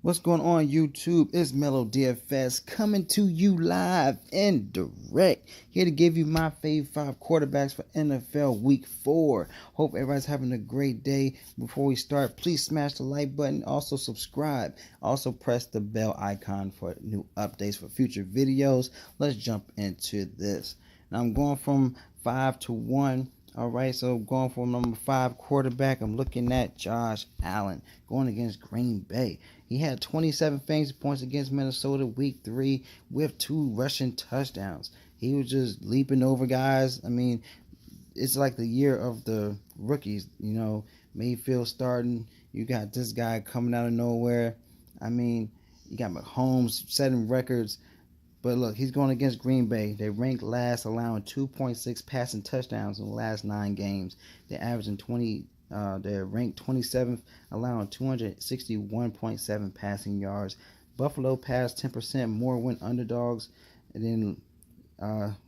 What's going on, YouTube? It's Mellow DFS coming to you live and direct. Here to give you my favorite 5 quarterbacks for NFL Week 4. Hope everybody's having a great day. Before we start, please smash the like button. Also subscribe. Also press the bell icon for new updates for future videos. Let's jump into this. Now I'm going from 5 to 1. Alright, so going for number 5 quarterback, I'm looking at Josh Allen going against Green Bay. He had 27 fantasy points against Minnesota week 3 with 2 rushing touchdowns. He was just leaping over guys. I mean, it's like the year of the rookies, Mayfield starting. You got this guy coming out of nowhere. I mean, you got Mahomes setting records. But look, he's going against Green Bay. They ranked last, allowing 2.6 passing touchdowns in the last 9 games. They're averaging 20. They're ranked 27th, allowing 261.7 passing yards. Buffalo passed 10% more when underdogs, and then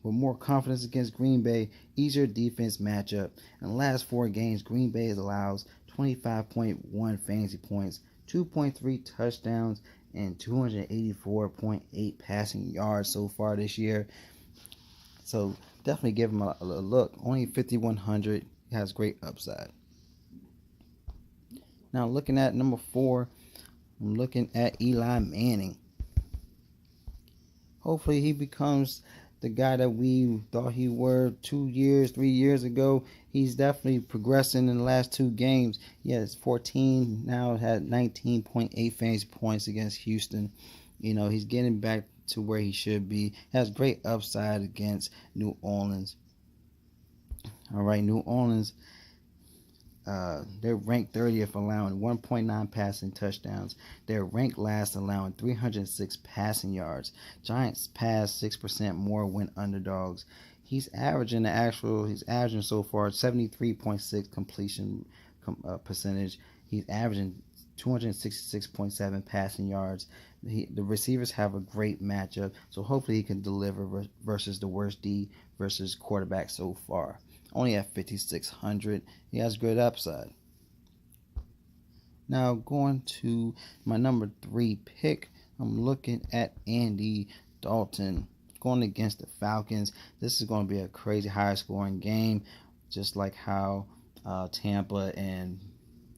with more confidence against Green Bay, easier defense matchup. In the last 4 games, Green Bay allows 25.1 fantasy points, 2.3 touchdowns, and 284.8 passing yards so far this year. So definitely give him a look. Only 5,100. He has great upside. Now looking at number 4, I'm looking at Eli Manning. Hopefully he becomes the guy that we thought he were 2 years, 3 years ago. He's definitely progressing in the last 2 games. He has 14, now had 19.8 fantasy points against Houston. He's getting back to where he should be. He has great upside against New Orleans. All right, New Orleans, they're ranked 30th, allowing 1.9 passing touchdowns. They're ranked last, allowing 306 passing yards. Giants pass 6% more when underdogs. He's averaging so far 73.6 completion percentage. He's averaging 266.7 passing yards. The receivers have a great matchup, so hopefully he can deliver versus the worst D versus quarterback so far. Only at 5,600. He has great upside. Now going to my number 3 pick, I'm looking at Andy Dalton going against the Falcons. This is going to be a crazy high scoring game, just like how Tampa and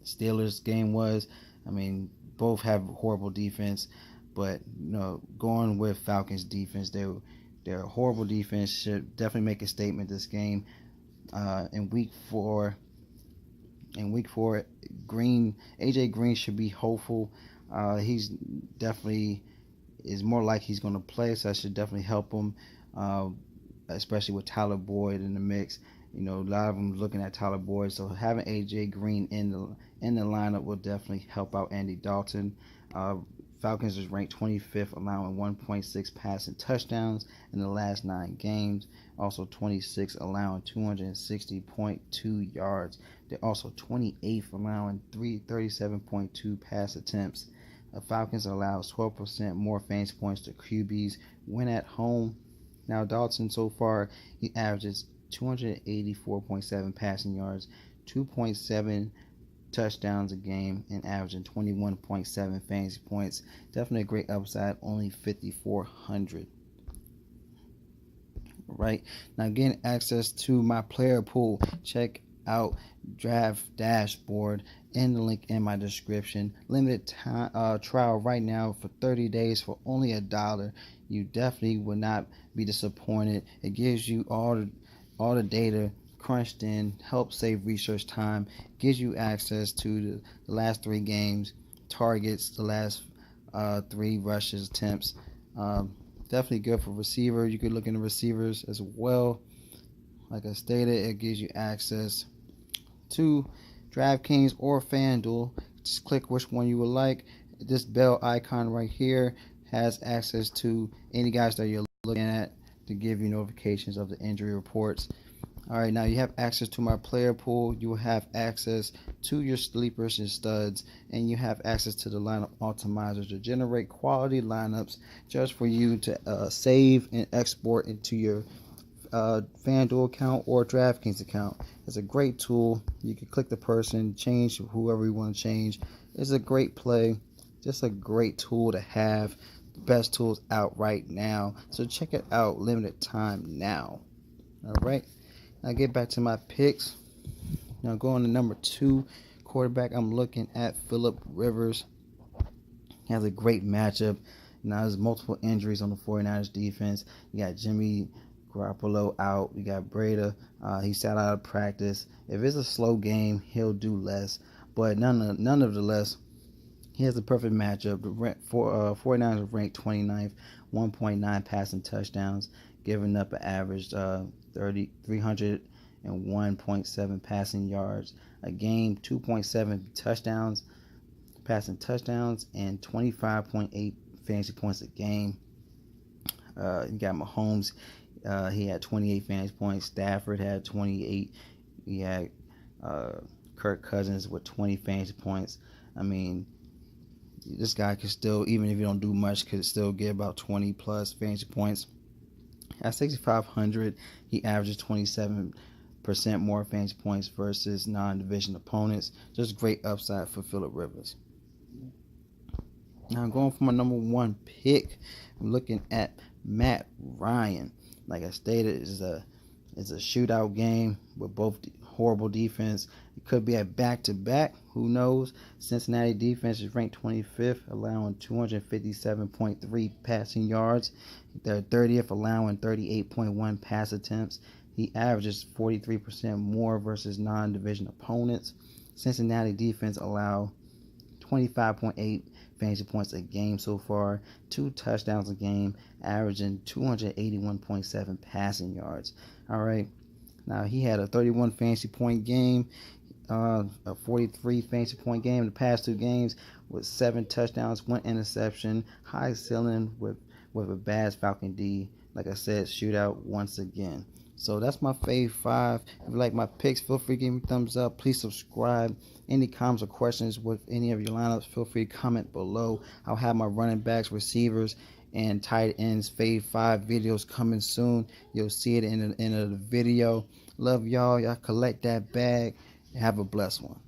Steelers game was. I mean, both have horrible defense, but going with Falcons defense, their horrible defense should definitely make a statement this game. In week 4, AJ Green should be hopeful. He's definitely is more like he's going to play, so that should definitely help him, especially with Tyler Boyd in the mix. A lot of them looking at Tyler Boyd, so having AJ Green in the lineup will definitely help out Andy Dalton. Falcons is ranked 25th, allowing 1.6 passing touchdowns in the last 9 games. Also 26th, allowing 260.2 yards. They're also 28th, allowing 337.2 pass attempts. The Falcons allows 12% more fantasy points to QBs when at home. Now Dalton so far, he averages 284.7 passing yards, 2.7 touchdowns a game, and averaging 21.7 fantasy points. Definitely a great upside, only 5,400. Right now, getting access to my player pool, check out Draft Dashboard in the link in my description. Limited time trial right now for 30 days for only $1. You definitely will not be disappointed. It gives you all the data crunched in, helps save research time, gives you access to the last 3 games, targets, the last 3 rushes, attempts. Definitely good for receiver. You could look into receivers as well. Like I stated, it gives you access to DraftKings or Fanduel. Just click which one you would like. This bell icon right here has access to any guys that you're looking at to give you notifications of the injury reports. Alright, now you have access to my player pool. You will have access to your sleepers and studs, and you have access to the lineup optimizer to generate quality lineups just for you to save and export into your FanDuel account or DraftKings account. It's a great tool. You can click the person, change whoever you want to change. It's a great play. Just a great tool to have. The best tools out right now. So check it out. Limited time now. All right. Now get back to my picks. Now going to number 2 quarterback, I'm looking at Phillip Rivers. He has a great matchup. Now there's multiple injuries on the 49ers defense. You got Jimmy Garoppolo out. You got Breda. He sat out of practice. If it's a slow game, he'll do less. But none of the less, he has the perfect matchup. The 49ers are ranked 29th, 1.9 passing touchdowns, giving up an average 301.7 passing yards a game, 2.7 touchdowns, passing touchdowns, and 25.8 fantasy points a game. You got Mahomes. He had 28 fantasy points. Stafford had 28. He had Kirk Cousins with 20 fantasy points. I mean, this guy could still, even if you don't do much, could still get about 20 plus fantasy points. At 6,500, he averages 27% more fantasy points versus non-division opponents. Just great upside for Phillip Rivers. Now going for my number 1 pick, I'm looking at Matt Ryan. Like I stated, it's a shootout game with both horrible defense. It could be a back-to-back. Who knows? Cincinnati defense is ranked 25th, allowing 257.3 passing yards. They're 30th, allowing 38.1 pass attempts. He averages 43% more versus non-division opponents. Cincinnati defense allow 25.8 fantasy points a game so far, 2 touchdowns a game, averaging 281.7 passing yards. All right. Now, he had a 31 fantasy point game, a 43 fantasy point game in the past 2 games with 7 touchdowns, 1 interception, high ceiling with a bad Falcon D. Like I said, shootout once again. So that's my fave 5. If you like my picks, feel free to give me a thumbs up. Please subscribe. Any comments or questions with any of your lineups, feel free to comment below. I'll have my running backs, receivers, and tight ends fave 5 videos coming soon. You'll see it in the end of the video. Love y'all. Y'all collect that bag. Have a blessed one.